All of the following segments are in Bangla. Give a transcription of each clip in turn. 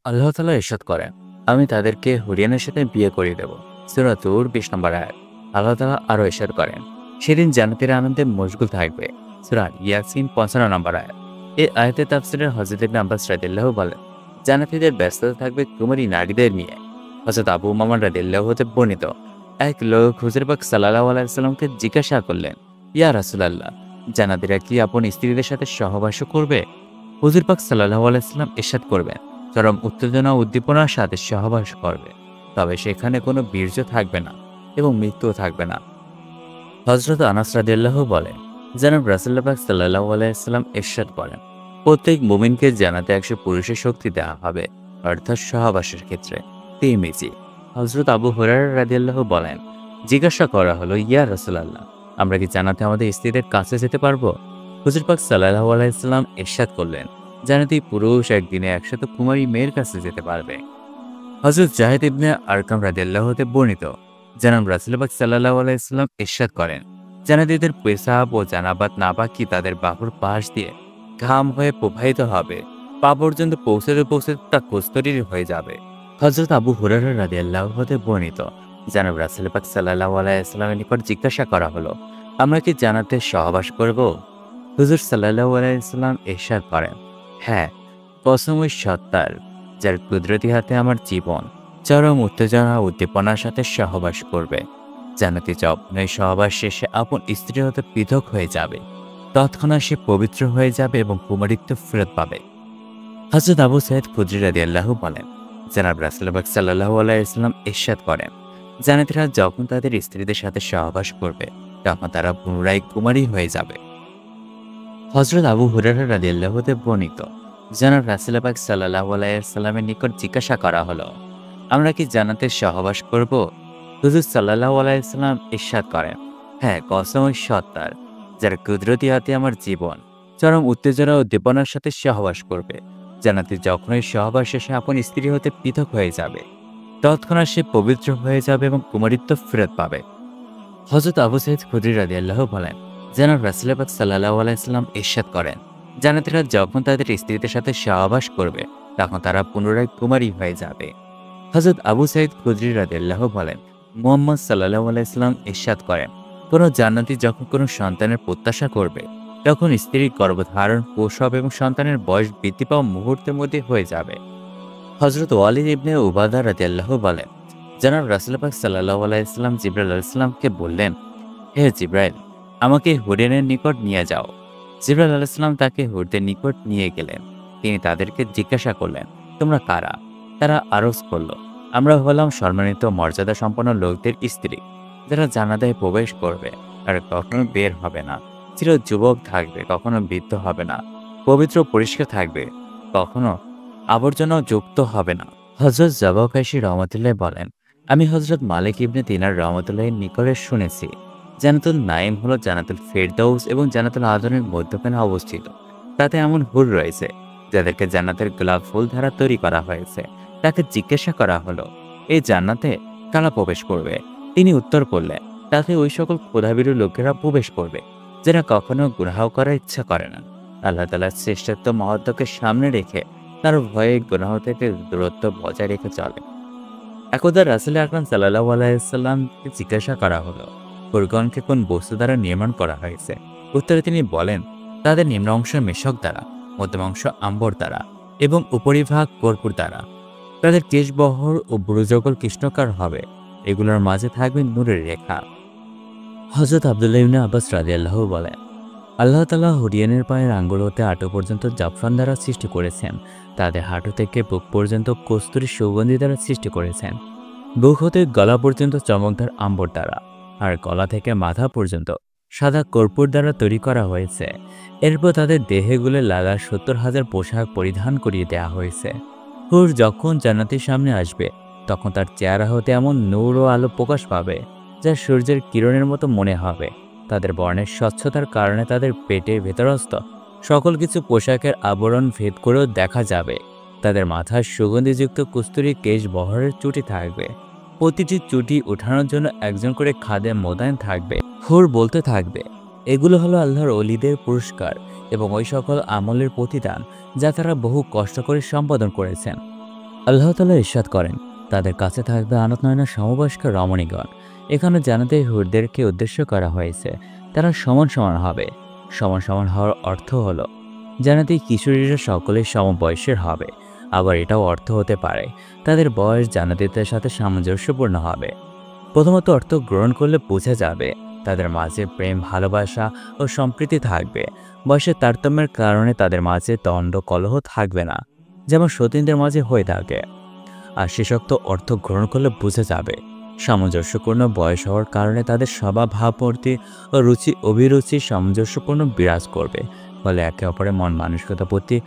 আল্লাহ তাআলা ইরশাদ করেন, আমি তাদেরকে হুরিয়ানের সাথে বিয়ে করিয়ে দেব। সূরা তূর ২০ নম্বর আয়াত। আল্লাহ তাআলা আরও ইরশাদ করেন, সেদিন জান্নাতীরা আনন্দে মশগুল থাকবে। সূরা ইয়াসিন ৫৫ নম্বর আয়াত। এই আয়াতের তাফসীরে হযরত ইবনে আব্বাস রাদিয়াল্লাহু বলেন, জান্নাতীদের ব্যস্ততা থাকবে কুমারী নারীদের নিয়ে। হযরত আবু উমামা রাদিয়াল্লাহু হতে বর্ণিত, এক লোক হুজুর পাক সাল্লাল্লাহু আলাইহি ওয়াসাল্লামকে জিজ্ঞাসা করলেন, ইয়া রাসূলাল্লাহ, জান্নাতীরা কি আপন স্ত্রীদের সাথে সহবাসও করবে? হুজুর পাক সাল্লাল্লাহু আলাইহি ওয়াসাল্লাম ইরশাদ করবেন, চরম উত্তেজনা ও উদ্দীপনার সাথে সহবাস করবে, তবে সেখানে কোনো বীর্য থাকবে না এবং মৃত্যুও থাকবে না। হযরত আনাস রাদিয়াল্লাহু বলেন, জনাব রাসূলুল্লাহ পাক সাল্লাল্লাহু আলাইহি ওয়াসাল্লাম ইরশাদ করেন, প্রত্যেক মুমিনকে জান্নাতে ১০০ পুরুষের শক্তি দেওয়া হবে, অর্থাৎ সহবাসের ক্ষেত্রে। তিরমিজি। হযরত আবু হুরায়রা রাদিয়াল্লাহু বলেন, জিজ্ঞাসা করা হলো, ইয়া রাসূলুল্লাহ, আমরা কি জান্নাতে আমাদের স্ত্রীদের কাছে যেতে পারবো? হুজুর পাক সাল্লাল্লাহু আলাইহি ওয়াসাল্লাম ইরশাদ করলেন, জান্নাতি পুরুষ একদিনে ১০০ কুমারী মেয়ের কাছে যেতে পারবে। হযরত জাহিদ ইবনে আরকাম রাদিয়াল্লাহু হতে বর্ণিত, জনাব রাসূলুল্লাহ পাক সাল্লাল্লাহু আলাইহি ওয়াসাল্লাম ইরশাদ করেন, জান্নাতীদের পেশাব ও জানাবাত নাপাকি তাদের বাহুর পাশ দিয়ে ঘাম হয়ে প্রবাহিত হবে, পা পর্যন্ত পৌঁছতে পৌঁছতে তা কস্তরীর হয়ে যাবে। হযরত আবু হুরায়রা রাদিয়াল্লাহু হতে বর্ণিত, জনাব রাসূলুল্লাহ পাক সাল্লাল্লাহু আলাইহি ওয়াসাল্লামের নিকট জিজ্ঞাসা করা হলো, আমরা কি জান্নাতে সহবাস করব? হুজুর সাল্লাল্লাহু আলাইহি ওয়াসাল্লাম ইরশাদ করেন, হ্যাঁ, কসম ওই সত্তার যার কুদরতি হাতে আমার জীবন, চরম উত্তেজনা ও উদ্দীপনার সাথে সহবাস করবে। জান্নাতি যৌবনের সহবাস শেষে আপন স্ত্রী হতে পৃথক হয়ে যাবে, তৎক্ষণাৎ সে পবিত্র হয়ে যাবে এবং কুমারিত্ব ফেরত পাবে। হযরত আবু সাঈদ খুদরী রাদিয়াল্লাহু বলেন, জনাব রাসূলুল্লাহ সাল্লাল্লাহু আলাইহি ওয়াসাল্লাম ইরশাদ করেন, জান্নাতীরা যখন তাদের স্ত্রীদের সাথে সহবাস করবে, তখন তারা পুনরায় কুমারী হয়ে যাবে। হযরত আবু হুরায়রা রাদিয়াল্লাহু হতে বর্ণিত, জনাব রাসূলুল্লাহ পাক সাল্লাল্লাহু আলাইহি ওয়াসাল্লামের নিকট জিজ্ঞাসা করা হলো, আমরা কি জান্নাতে সহবাস করব? হুজুর সাল্লাল্লাহু আলাইহি ওয়াসাল্লাম ইরশাদ করেন, হ্যাঁ, কসম ওই সত্তার যার কুদরতি হাতে আমার জীবন, চরম উত্তেজনা ও উদ্দীপনার সাথে সহবাস করবে। জান্নাতে যখনই সহবাস শেষে আপন স্ত্রী হতে পৃথক হয়ে যাবে, তৎক্ষণাৎ সে পবিত্র হয়ে যাবে এবং কুমারিত্ব ফেরত পাবে। হযরত আবু সাঈদ খুদরী রাদিয়াল্লাহু বলেন, জনাব রাসূলুল্লাহ পাক সাল্লাল্লাহু আলাইহি ওয়াসাল্লাম ইরশাদ করেন, জান্নাতীরা যখন তাদের স্ত্রীদের সাথে সহবাস করবে, তখন তারা পুনরায় কুমারী হয়ে যাবে। হযরত আবু সাঈদ খুদরী রাদিয়াল্লাহু বলেন, মুহাম্মদ সাল্লাল্লাহু আলাইহি ওয়াসাল্লাম ইরশাদ করেন, কোন জান্নাতী যখন কোনো সন্তানের প্রত্যাশা করবে, তখন স্ত্রীর গর্ভধারণ, প্রসব এবং সন্তানের বয়স বৃদ্ধি পাওয়া মুহূর্তের মধ্যে হয়ে যাবে। হযরত ওয়ালিদ ইবনে উবাদা রাদিয়াল্লাহু বলেন, জনাব রাসূলুল্লাহ পাক সাল্লাল্লাহু আলাইহি ওয়াসাল্লাম জিবরাইল আলাইহিস সালামকে বললেন, হে জিবরাইল, আমাকে হুরেনের নিকট নিয়ে যাও। জিবরাইল আলাইহিস সালাম তাকে হুরদের নিকট নিয়ে গেলেন। তিনি তাদেরকে জিজ্ঞাসা করলেন, তোমরা কারা? তারা আরজ করল, আমরা হলাম সম্মানিত মর্যাদা সম্পন্ন লোকদের স্ত্রী, যারা জান্নাতে প্রবেশ করবে আর কখনো বের হবে না, চির যুবক থাকবে, কখনো বৃদ্ধ হবে না, পবিত্র পরিষ্কার থাকবে, কখনো আবর্জনা যুক্ত হবে না। হযরত জাবাকাশী রহমতুল্লাহ বলেন, আমি হযরত মালিক ইবনে দিনার রহমতুল্লাহের নিকটে শুনেছি, জান্নাতুল নাঈম হলো জান্নাতুল ফেরদাউস এবং জান্নাতুল আদনের মধ্যখানে অবস্থিত। তাতে এমন হুর রয়েছে যাদেরকে জান্নাতের গোলাপ ফুল দ্বারা তৈরি করা হয়েছে। তাকে জিজ্ঞাসা করা হলো, এই জান্নাতে কারা প্রবেশ করবে? তিনি উত্তর করলেন, তাতে ওই সকল ক্ষুধাভীরু লোকেরা প্রবেশ করবে যারা কখনো গুনাহ করার ইচ্ছা করে না। আল্লাহ তাআলার শ্রেষ্ঠত্ব মহত্বকে সামনে রেখে তার ভয়ে গুনাহ থেকে দূরত্ব বজায় রেখে চলে। একদা রাসূল আকরাম সাল্লাল্লাহু আলাইহি ওয়াসাল্লামকে জিজ্ঞাসা করা হলো, হুরগণকে কোন বস্তু দ্বারা নির্মাণ করা হয়েছে? উত্তরে তিনি বলেন, তাদের নিম্ন অংশ মেশক দ্বারা, মধ্যম অংশ আম্বর দ্বারা এবং উপরিভাগ কর্পূর দ্বারা। তাদের কেশবহর ও ব্রুজগল কৃষ্ণকার হবে, এগুলোর মাঝে থাকবে নূরের রেখা। হযরত আব্দুল্লাহ ইবনে আব্বাস রাদিয়াল্লাহু বলেন, আল্লাহ তাআলা হুরিয়ানের পায়ের আঙ্গুল হতে হাঁটু পর্যন্ত জাফরান দ্বারা সৃষ্টি করেছেন। তাদের হাঁটু থেকে বুক পর্যন্ত কস্তুরী সুগন্ধি দ্বারা সৃষ্টি করেছেন। বুক হতে গলা পর্যন্ত চমকদার আম্বর দ্বারা, আর গলা থেকে মাথা পর্যন্ত সাদা কর্পূর দ্বারা তৈরি করা হয়েছে। এরপর তাদের দেহেগুলো লাগা ৭০,০০০ পোশাক পরিধান করিয়ে দেওয়া হয়েছে। হুর যখন জান্নাতের সামনে আসবে, তখন তার চেহারা হতে এমন নূর ও আলো প্রকাশ পাবে যা সূর্যের কিরণের মতো মনে হবে। তাদের বর্ণের স্বচ্ছতার কারণে তাদের পেটের ভেতরস্থ সকল কিছু পোশাকের আবরণ ভেদ করেও দেখা যাবে। তাদের মাথায় সুগন্ধিযুক্ত কস্তুরী কেশ বহরের চুটি থাকবে। প্রতিটি চুটি ওঠানোর জন্য একজন করে খাদেম মোতায়েন থাকবে। হুর বলতে থাকবে, এগুলো হলো আল্লাহর ওলিদের পুরস্কার এবং ওই সকল আমলের প্রতিদান যা তারা বহু কষ্ট করে সম্পাদন করেছেন। আল্লাহ তাআলা ইরশাদ করেন, তাদের কাছে থাকবে আনত নয়না সমবয়স্ক রমণীগণ। এখানে জান্নাতে হুরদেরকে উদ্দেশ্য করা হয়েছে, তারা সমান সমান হবে। সমান সমান হওয়ার অর্থ হলো জান্নাতি কিশোরীরা সকলেই সমবয়সের হবে। আবার এটাও অর্থ হতে পারে তাদের বয়স জান্নাতীদের সাথে সামঞ্জস্যপূর্ণ হবে। প্রথমত অর্থ গ্রহণ করলে বোঝা যাবে তাদের মাঝে প্রেম, ভালোবাসা ও সম্প্রীতি থাকবে। বয়সের তারতম্যের কারণে তাদের মাঝে দ্বন্দ্ব, কলহ থাকবে না, যেমন সতীনদের মাঝে হয়ে থাকে। আর শেষোক্ত অর্থ গ্রহণ করলে বোঝা যাবে সামঞ্জস্যপূর্ণ বয়স হওয়ার কারণে তাদের স্বভাব, ভাবমূর্তি ও রুচি অভিরুচি সামঞ্জস্যপূর্ণ বিরাজ করবে, ফলে একে অপরের মন মানসিকতার প্রতি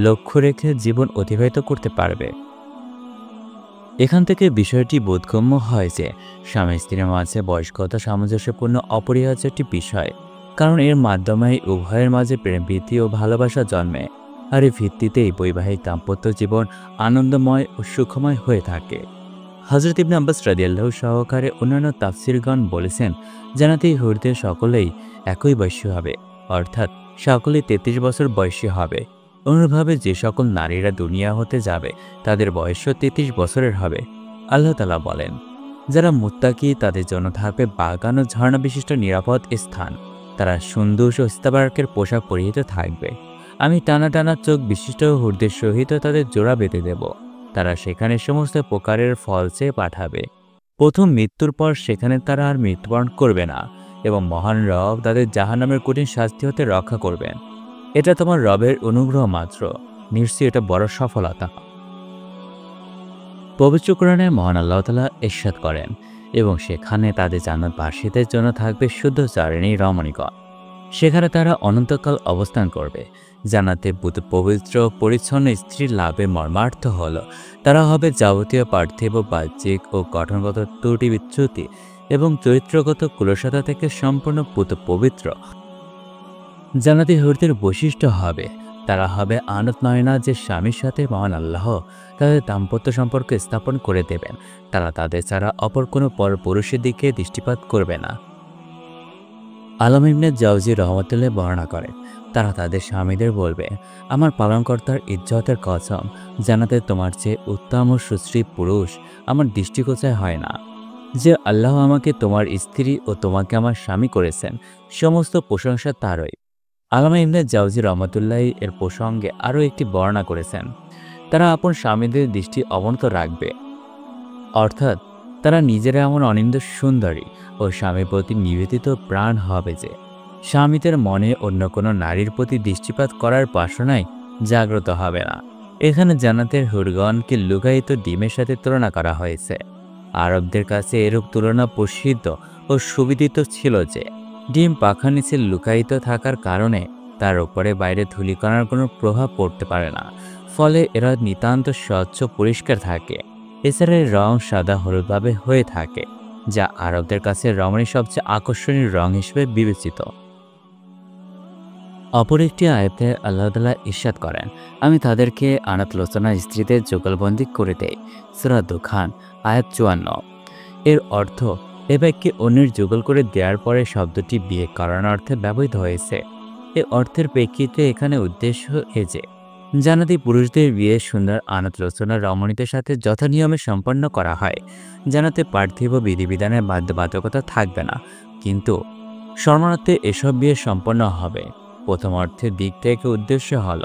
লক্ষ্য রেখে জীবন অতিবাহিত করতে পারবে। এখান থেকে বিষয়টি বোধগম্য হয় যে স্বামী স্ত্রীর মাঝে বয়স্কতা সামঞ্জস্যপূর্ণ অপরিহার্য একটি বিষয়, কারণ এর মাধ্যমে উভয়ের মাঝে প্রেম, প্রীতি ও ভালোবাসা জন্মে। আর এই ভিত্তিতেই বৈবাহিক দাম্পত্য জীবন আনন্দময় ও সুখময় হয়ে থাকে। হযরত ইবনে আব্বাস রাদিয়াল্লাহু সহকারে অন্যান্য তাফসীরগণ বলেছেন, জান্নাতি হুরদের সকলেই একই বয়সী হবে, অর্থাৎ সকলেই 33 বছর বয়সী হবে। অনুরূপভাবে যে সকল নারীরা দুনিয়া হতে যাবে তাদের বয়সও 33 বছরের হবে। আল্লাহ তাআলা বলেন, যারা মুত্তাকি তাদের জন্য থাকবে বাগান ও ঝর্ণা বিশিষ্ট নিরাপদ স্থান। তারা সুন্দর ও ইস্তাবরকের পোশাক পরিহিত থাকবে। আমি টানা টানা চোখ বিশিষ্ট হুরদের সহিত তাদের জোড়া বেঁধে দেব। তারা সেখানে সমস্ত প্রকারের ফল চেয়ে পাঠাবে। প্রথম মৃত্যুর পর সেখানে তারা আর মৃত্যুবরণ করবে না, এবং মহান রব তাদের জাহান্নামের কঠিন শাস্তি হতে রক্ষা করবেন। এটা তোমার রবের অনুগ্রহ মাত্র, নিশ্চয়ই এটা বড় সফলতা। পবিত্র কোরআনে মহান আল্লাহ তাআলা ইরশাদ করেন, এবং সেখানে তাদের জান্নাতবাসীদের জন্য থাকবে শুদ্ধ চারিণী রমণীগণ। সেখানে তারা অনন্তকাল অবস্থান করবে। জান্নাতে পবিত্র পরিচ্ছন্ন স্ত্রী লাভের মর্মার্থ হল তারা হবে যাবতীয় পার্থিব, বাহ্যিক ও গঠনগত ত্রুটি বিচ্যুতি এবং চরিত্রগত কুলসতা থেকে সম্পূর্ণ পবিত্র। জান্নাতি হুরদের বৈশিষ্ট্য হবে তারা হবে আনত নয়না, যে স্বামীর সাথে মহান আল্লাহ তাদের দাম্পত্য সম্পর্ক স্থাপন করে দেবেন। তারা তাদের ছাড়া অপর কোনো পরপুরুষের দিকে দৃষ্টিপাত করবে না। আলম ইবনে জাওজি রহমতুল্লাহ বর্ণনা করেন, তারা তাদের স্বামীদের বলবে, আমার পালনকর্তার ইজ্জতের কসম, জান্নাতে তোমার চেয়ে উত্তম ও সুশ্রী পুরুষ আমার দৃষ্টিগোচর হয় না। যে আল্লাহ আমাকে তোমার স্ত্রী ও তোমাকে আমার স্বামী করেছেন, সমস্ত প্রশংসা তারই। আল্লামা ইবনে জাওজি রহমতুল্লাহ এর প্রসঙ্গে আরও একটি বর্ণনা করেছেন, তারা আপন স্বামীদের দৃষ্টি অবনত রাখবে, অর্থাৎ তারা নিজেরা এমন অনিন্দ সুন্দরী ও স্বামীর প্রতি নিবেদিত প্রাণ হবে যে স্বামীদের মনে অন্য কোনো নারীর প্রতি দৃষ্টিপাত করার বাসনায় জাগ্রত হবে না। এখানে জান্নাতের হুরগণকে লুকায়িত ডিমের সাথে তুলনা করা হয়েছে। আরবদের কাছে এরূপ তুলনা প্রসিদ্ধ ও সুবিদিত ছিল যে ডিম পাখার নিচে লুকায়িত থাকার কারণে তার উপরে বাইরে ধূলিকণার কোনো প্রভাব পড়তে পারে না, ফলে এরা নিতান্ত স্বচ্ছ পরিষ্কার থাকে। এছাড়া এর রং সাদা হলুদভাবে হয়ে থাকে, যা আরবদের কাছে রমণীর সবচেয়ে আকর্ষণীয় রং হিসেবে বিবেচিত। অপর একটি আয়াতে আল্লাহ তাআলা ইরশাদ করেন, আমি তাদেরকে আনাত লোচনা স্ত্রীদের যুগলবন্দি করে দেই। সূরা দুখান আয়াত 54। এর অর্থ, এ বাক্যে অন্যের যুগল করে দেওয়ার পরে শব্দটি বিয়ে করানোর অর্থে ব্যবহৃত হয়েছে। এ অর্থের প্রেক্ষিতে এখানে উদ্দেশ্য এ যে জান্নাতি পুরুষদের বিয়ে সুন্দর আনাত লোচনা রমণীদের সাথে যথানিয়মে সম্পন্ন করা হয়। জান্নাতে পার্থিব বিধিবিধানের বাধ্যবাধকতা থাকবে না, কিন্তু শর্মার্থে এসব বিয়ে সম্পন্ন হবে। প্রথম অর্থের দিক থেকে উদ্দেশ্য হল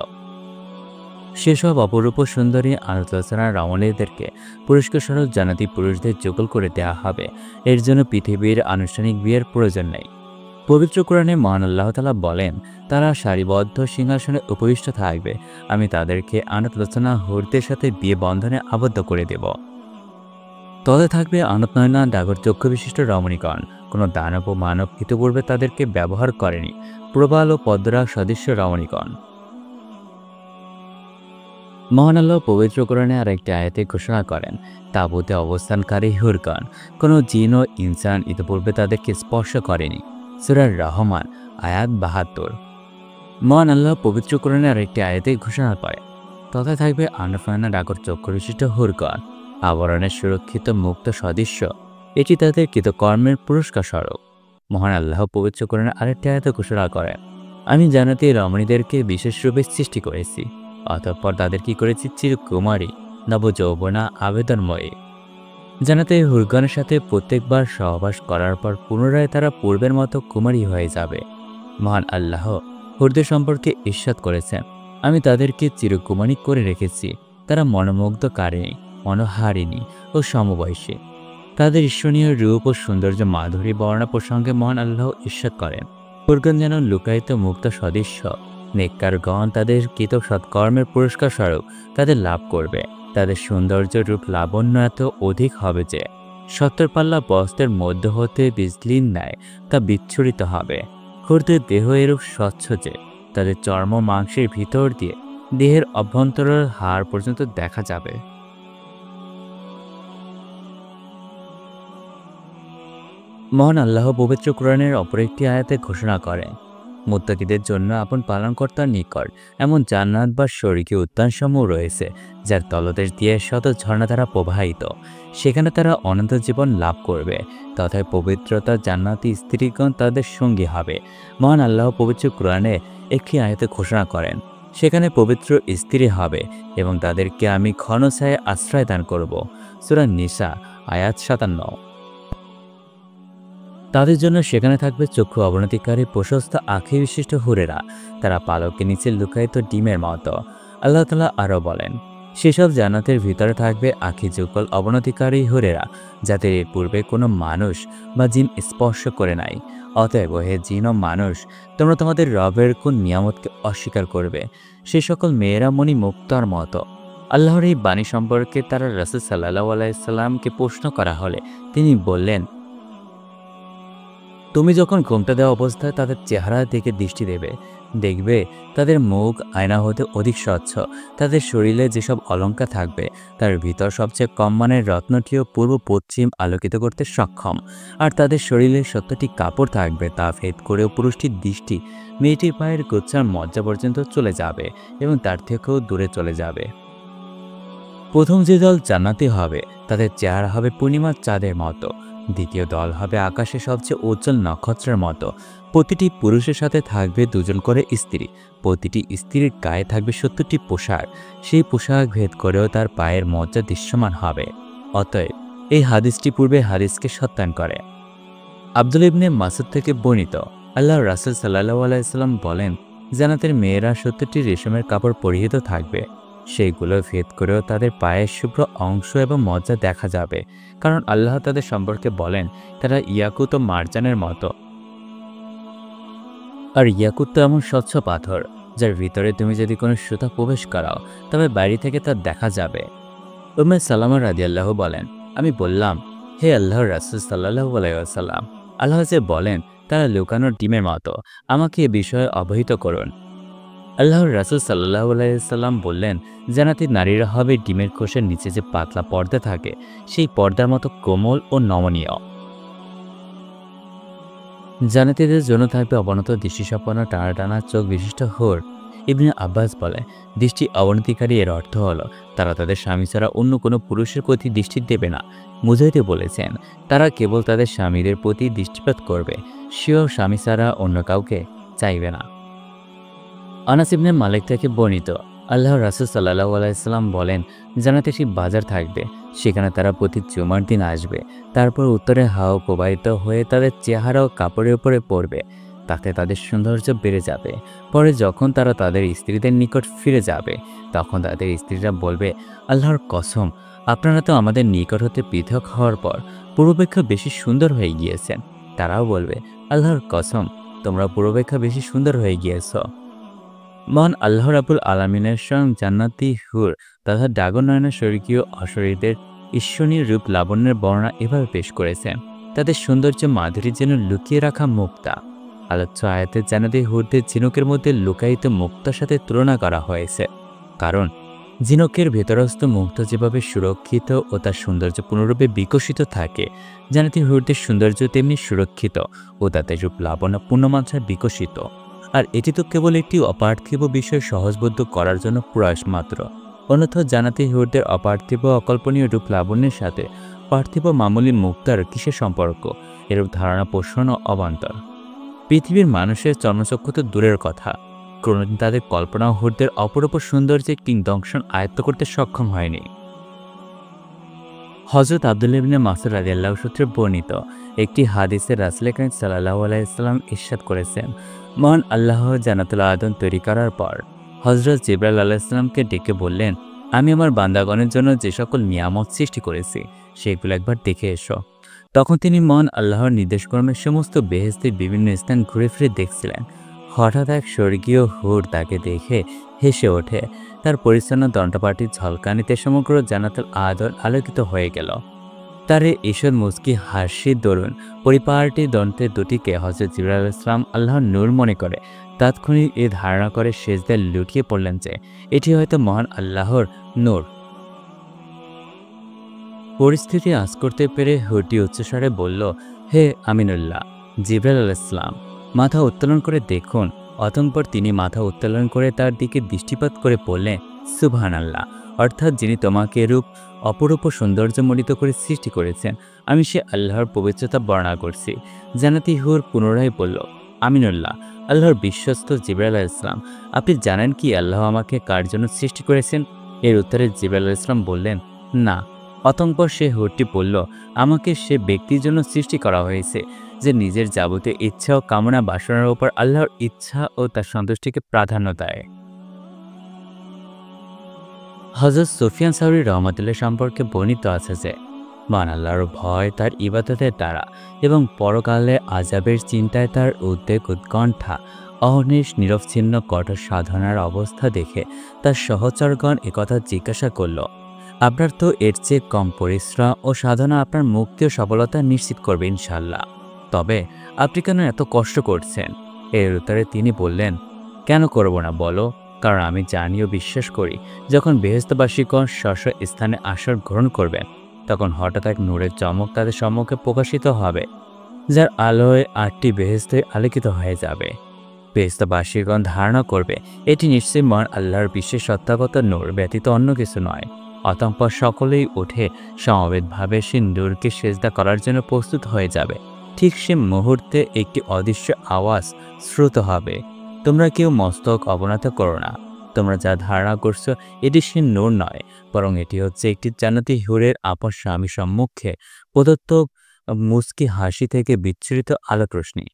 সেসব অপরূপ সুন্দরী আনাত লোচনা রমণীদেরকে পুরস্কারস্বরূপ জান্নাতি পুরুষদের যুগল করে দেওয়া হবে। এর জন্য পৃথিবীর আনুষ্ঠানিক বিয়ের প্রয়োজন নেই। পবিত্র কোরআনে মহান আল্লাহ তাআলা বলেন, তারা সারিবদ্ধ সিংহাসনে উপবিষ্ট থাকবে। আমি তাদেরকে আনাত লোচনা হুরদের সাথে বিয়ে বন্ধনে আবদ্ধ করে দেব। তবে থাকবে আনত নয়না ডাগর চক্ষু বিশিষ্ট রমণীগণ। কোনো দানব ও মানব ইতিপূর্বে তাদেরকে ব্যবহার করেনি। প্রবাল ও পদ্মরাগ সদৃশ্য রমণীগণ। মহান আল্লাহ পবিত্র কোরআনে আরেকটি আয়াতে ঘোষণা করেন, তাঁবুতে অবস্থানকারী হুরগণ, কোনো জিন ও ইনসান ইতিপূর্বে তাদেরকে স্পর্শ করেনি। সূরা রহমান আয়াত 72। মহান আল্লাহ পবিত্র কোরআনে আরেকটি আয়াতে ঘোষণা করেন, তথা থাকবে আনত নয়না ডাগর চক্ষু বিশিষ্ট হুরগণ, আবরণের সুরক্ষিত মুক্ত সদৃশ্য। এটি তাদের কৃতকর্মের পুরস্কার স্বরূপ। মহান আল্লাহ পবিত্র কোরআনে আরেকটি আয়াতে ঘোষণা করেন, আমি জান্নাতি রমণীদেরকে বিশেষ রূপে সৃষ্টি করেছি, অতঃপর তাদের কি করেছি চিরকুমারী নবযৌবনা আবেদনময়ী। জান্নাতে হুরগণের সাথে প্রত্যেকবার সহবাস করার পর পুনরায় তারা পূর্বের মতো কুমারী হয়ে যাবে। মহান আল্লাহ হুরদের সম্পর্কে ইরশাদ করেছেন, আমি তাদেরকে চিরকুমারী করে রেখেছি। তারা মনোমুগ্ধকারিণী, মনোহারিণী ও সমবয়সী। তাদের ঈশ্বরীয় রূপ ও সৌন্দর্য মাধুরী বর্ণনা প্রসঙ্গে মহান আল্লাহ ইরশাদ করেন, হুরগণ যেন লুকায়িত মুক্ত সদৃশ্য। নেককারগণ তাদের কৃত সৎকর্মের পুরস্কার স্বরূপ তাদের লাভ করবে। তাদের সৌন্দর্য রূপ লাবণ্য এত অধিক হবে যে সত্তর পাল্লা বস্ত্রের মধ্য হতে বিজলির ন্যায় তা বিচ্ছুরিত হবে। হুরদের দেহ এরূপ স্বচ্ছ যে তাদের চর্ম মাংসের ভিতর দিয়ে দেহের অভ্যন্তরের হাড় পর্যন্ত দেখা যাবে। মহান আল্লাহ পবিত্র কোরআনের অপর একটি আয়াতে ঘোষণা করেন, মুত্তাকিদের জন্য আপন পালনকর্তার নিকট এমন জান্নাত বা স্বর্গীয় উদ্যানসমূহ রয়েছে যার তলদেশ দিয়ে শত ঝর্ণাধারা প্রবাহিত। সেখানে তারা অনন্ত জীবন লাভ করবে, তথা পবিত্রতা জান্নাতি স্ত্রীগণ তাদের সঙ্গী হবে। মহান আল্লাহ পবিত্র কোরআনে একটি আয়াতে ঘোষণা করেন, সেখানে পবিত্র স্ত্রী হবে এবং তাদেরকে আমি ঘন ছায়ে আশ্রয় দান করব। সূরা নিসা আয়াত 57। তাদের জন্য সেখানে থাকবে চক্ষু অবনতিকারী প্রশস্ত আঁখি বিশিষ্ট হুরেরা, তারা পালকের নিচে লুকায়িত ডিমের মতো। আল্লাহ তাআলা আরও বলেন, সেসব জান্নাতের ভিতরে থাকবে আঁখি যুগল অবনতিকারী হুরেরা, যাদের এর পূর্বে কোনো মানুষ বা জিন স্পর্শ করে নাই। অতএব হে জিন ও মানুষ, তোমরা তোমাদের রবের কোন নিয়ামতকে অস্বীকার করবে? সে সকল মেয়েরা মণি মুক্তার মতো। আল্লাহর এই বাণী সম্পর্কে তারা রাসূল সাল্লাল্লাহু আলাইহি সাল্লামকে প্রশ্ন করা হলে তিনি বললেন, তুমি যখন ঘোমটা দেওয়া অবস্থায় তাদের চেহারার দিকে দৃষ্টি দেবে, দেখবে তাদের মুখ আয়না হতে অধিক স্বচ্ছ। তাদের শরীরে যেসব অলঙ্কার থাকবে তার ভিতর সবচেয়ে কম মানের রত্নটিও পূর্ব পশ্চিম আলোকিত করতে সক্ষম। আর তাদের শরীরে 70টি কাপড় থাকবে, তা ভেদ করেও পুরুষটির দৃষ্টি মেয়েটির পায়ের গোচ্ছার মজ্জা পর্যন্ত চলে যাবে এবং তার থেকেও দূরে চলে যাবে। প্রথম যে দল জান্নাতি হবে তাদের চেহারা হবে পূর্ণিমার চাঁদের মতো। দ্বিতীয় দল হবে আকাশে সবচেয়ে উজ্জ্বল নক্ষত্রের মতো। প্রতিটি পুরুষের সাথে থাকবে দুজন করে স্ত্রী। প্রতিটি স্ত্রীর গায়ে থাকবে 70টি পোশাক। সেই পোশাক ভেদ করেও তার পায়ের মজ্জা দৃশ্যমান হবে। অতএব এই হাদিসটি পূর্বে হাদিসকে সত্যায়ন করে। আব্দুল ইবনে মাসউদ থেকে বর্ণিত, আল্লাহর রাসূল সাল্লাল্লাহু আলাইহি সাল্লাম বলেন, জান্নাতের মেয়েরা 70টি রেশমের কাপড় পরিহিত থাকবে। সেইগুলো ভেদ করেও তাদের পায়ের শুভ্র অংশ এবং মজ্জা দেখা যাবে, কারণ আল্লাহ তাদের সম্পর্কে বলেন, তারা ইয়াকুত ও মারজানের মতো। আর ইয়াকুত তো এমন স্বচ্ছ পাথর যার ভিতরে তুমি যদি কোনো সুতা প্রবেশ করাও তবে বাইরে থেকে তা দেখা যাবে। উম্মে সালামা রাদিয়াল্লাহু বলেন, আমি বললাম, হে আল্লাহর রাসূল সাল্লাল্লাহু আলাইহি ওয়াসাল্লাম, আল্লাহ যে বলেন তারা লুকানোর ডিমের মতো, আমাকে এ বিষয়ে অবহিত করুন। আল্লাহর রাসূল সাল্লাল্লাহু আলাইহি সাল্লাম বললেন, জান্নাতি নারীরা হবে ডিমের খোসের নিচে যে পাতলা পর্দা থাকে সেই পর্দার মতো কোমল ও নমনীয়। জান্নাতীদের জন্য থাকবে অবনত দৃষ্টিসম্পন্ন টানা টানা চোখ বিশিষ্ট হুর। ইবনে আব্বাস বলে, দৃষ্টি অবনতিকারী এর অর্থ হলো তারা তাদের স্বামী ছাড়া অন্য কোনো পুরুষের প্রতি দৃষ্টি দেবে না। মুজাহিদ বলেছেন, তারা কেবল তাদের স্বামীদের প্রতি দৃষ্টিপাত করবে, সেও স্বামী ছাড়া অন্য কাউকে চাইবে না। আনাস ইবনে মালিক থেকে বর্ণিত, আল্লাহর রাসূল সাল্লাল্লাহু আলাইহি সাল্লাম বলেন, জান্নাতে একটি বাজার থাকবে, সেখানে তারা প্রতি জুমার দিন আসবে। তারপর উত্তরে হাওয়া প্রবাহিত হয়ে তাদের চেহারা ও কাপড়ের উপরে পড়বে, তাতে তাদের সৌন্দর্য বেড়ে যাবে। পরে যখন তারা তাদের স্ত্রীদের নিকট ফিরে যাবে তখন তাদের স্ত্রীরা বলবে, আল্লাহর কসম, আপনারা তো আমাদের নিকট হতে পৃথক হওয়ার পর পূর্বাপেক্ষা বেশি সুন্দর হয়ে গিয়েছেন। তারাও বলবে, আল্লাহর কসম, তোমরা পূর্বাপেক্ষা বেশি সুন্দর হয়ে গিয়েছ। মহান আল্লাহ রাব্বুল আলামিনের স্বয়ং জান্নাতি হুর তথা ডাগর স্বর্গীয় অশরীরদের ঈশ্বরীয় রূপ লাবণ্যের বর্ণনা এভাবে পেশ করেছেন, তাদের সৌন্দর্য মাধুরী যেন লুকিয়ে রাখা মুক্তা। আলোচ্য আয়াতে জান্নাতি হুরদের ঝিনুকের মধ্যে লুকায়িত মুক্তার সাথে তুলনা করা হয়েছে, কারণ ঝিনুকের ভেতরস্থ মুক্ত যেভাবে সুরক্ষিত ও তার সৌন্দর্য পুনরূপে বিকশিত থাকে, জান্নাতি হুরদের সৌন্দর্য তেমনি সুরক্ষিত ও তাদের রূপ লাবণ্য পূর্ণমাত্রায় বিকশিত। আর এটি তো কেবল একটি অপার্থিব বিষয় সহজবোধ্য করার জন্য প্রয়াস মাত্র। অন্যথায় জান্নাতি হুরদের অপার্থিব অকল্পনীয় রূপ লাবণ্যের সাথে পার্থিব মামুলি মুক্তার কিসের সম্পর্ক? এরূপ ধারণা পোষণ ও অবান্তর। পৃথিবীর মানুষের চর্মচক্ষু তো দূরের কথা, কোনোদিন তাদের কল্পনা হুরদের অপরূপ সৌন্দর্যে কিংদংশন আয়ত্ত করতে সক্ষম হয়নি। হযরত আব্দুল্লাহ ইবনে মাসউদ রাদিয়াল্লাহু সূত্রে বর্ণিত একটি হাদিসে রাসূল করিম সাল্লাল্লাহু আলাইহি সাল্লাম ইরশাদ করেছেন, মহান আল্লাহ জান্নাতুল আদন তৈরি করার পর হযরত জিবরাইল আলাইহিস সালামকে ডেকে বললেন, আমি আমার বান্দাগণের জন্য যে সকল নিয়ামত সৃষ্টি করেছি সেগুলো একবার দেখে এসো। তখন তিনি মহান আল্লাহর নির্দেশক্রমে সমস্ত বেহেশতের বিভিন্ন স্থান ঘুরে ফিরে দেখছিলেন। হঠাৎ এক স্বর্গীয় হুর তাকে দেখে হেসে ওঠে। তার পরিচ্ছন্ন দণ্ডপাটির ঝলকানিতে সমগ্র জান্নাতুল আদন আলোকিত হয়ে গেল। তার এই ঈষৎ মুচকি হাসির দরুন পরিপাটি দন্তের দুটিকে হযরত জিবরাইল আলাইহিস সালাম আল্লাহর নূর মনে করে তাৎক্ষণিক এই ধারণা করে সেজদায় লুটিয়ে পড়লেন যে এটি হয়তো মহান আল্লাহর নূর। পরিস্থিতি আঁচ করতে পেরে হুরটি উচ্চস্বরে বলল, হে আমিনুল্লাহ, জিবরাইল আলাইহিস সালাম, মাথা উত্তোলন করে দেখুন। অতঃপর তিনি মাথা উত্তোলন করে তার দিকে দৃষ্টিপাত করে বললেন, সুবহানাল্লাহ, অর্থাৎ যিনি তোমাকে এরূপ অপরূপ সৌন্দর্যমণ্ডিত করে সৃষ্টি করেছেন, আমি সে আল্লাহর পবিত্রতা বর্ণনা করছি। জান্নাতি হুর পুনরায় বলল, আমিনুল্লাহ, আল্লাহর বিশ্বস্ত জিবরাইল আলাইহিস সালাম, আপনি জানেন কি আল্লাহ আমাকে কার জন্য সৃষ্টি করেছেন? এর উত্তরে জিবরাইল আলাইহিস সালাম বললেন, না। অতঃপর সে হুরটি বলল, আমাকে সে ব্যক্তির জন্য সৃষ্টি করা হয়েছে যে নিজের যাবতীয় ইচ্ছা ও কামনা বাসনার উপর আল্লাহর ইচ্ছা ও তার সন্তুষ্টিকে প্রাধান্য দেয়। হযরত সুফিয়ান সাউরি রহমাতুল্লাহ সম্পর্কে বর্ণিত আছে যে মহান আল্লাহর ভয় তার ইবাদতের দ্বারা এবং পরকালে আযাবের চিন্তায় তার উদ্বেগ উৎকণ্ঠা অহর্নিশ নিরবচ্ছিন্ন কঠোর সাধনার অবস্থা দেখে তার সহচরগণ একথা জিজ্ঞাসা করল, আপনার তো এর চেয়ে কম পরিশ্রম ও সাধনা আপনার মুক্তি ও সফলতা নিশ্চিত করবে ইনশাআল্লাহ, তবে আপনি কেন এত কষ্ট করছেন? এর উত্তরে তিনি বললেন, কেন করব না বলো, কারণ আমি জানি ও বিশ্বাস করি যখন বেহেশতবাসীগণ স্ব স্থানে আসর গ্রহণ করবেন তখন হঠাৎ এক নূরের চমক তাদের সম্মুখে প্রকাশিত হবে, যার আলোয় ৮টি বেহেশতে আলোকিত হয়ে যাবে। বেহেশতবাসীগণ ধারণা করবে এটি নিশ্চয়ই মহান আল্লাহর বিশেষ সত্তাগত নূর ব্যতীত অন্য কিছু নয়। অতঃপর সকলেই উঠে সমবেতভাবে সে নূরকে সেজদা করার জন্য প্রস্তুত হয়ে যাবে। ঠিক সে মুহূর্তে একটি অদৃশ্য আওয়াজ শ্রুত হবে, তোমরা কেউ মস্তক অবনত করো না। তোমরা যা ধারণা করছো এটি সে নূর নয়, বরং এটি হচ্ছে একটি জান্নাতি হুরের আপন স্বামী সম্মুখে প্রদত্ত মুচকি হাসি থেকে বিচ্ছুরিত আলোক রশ্মি।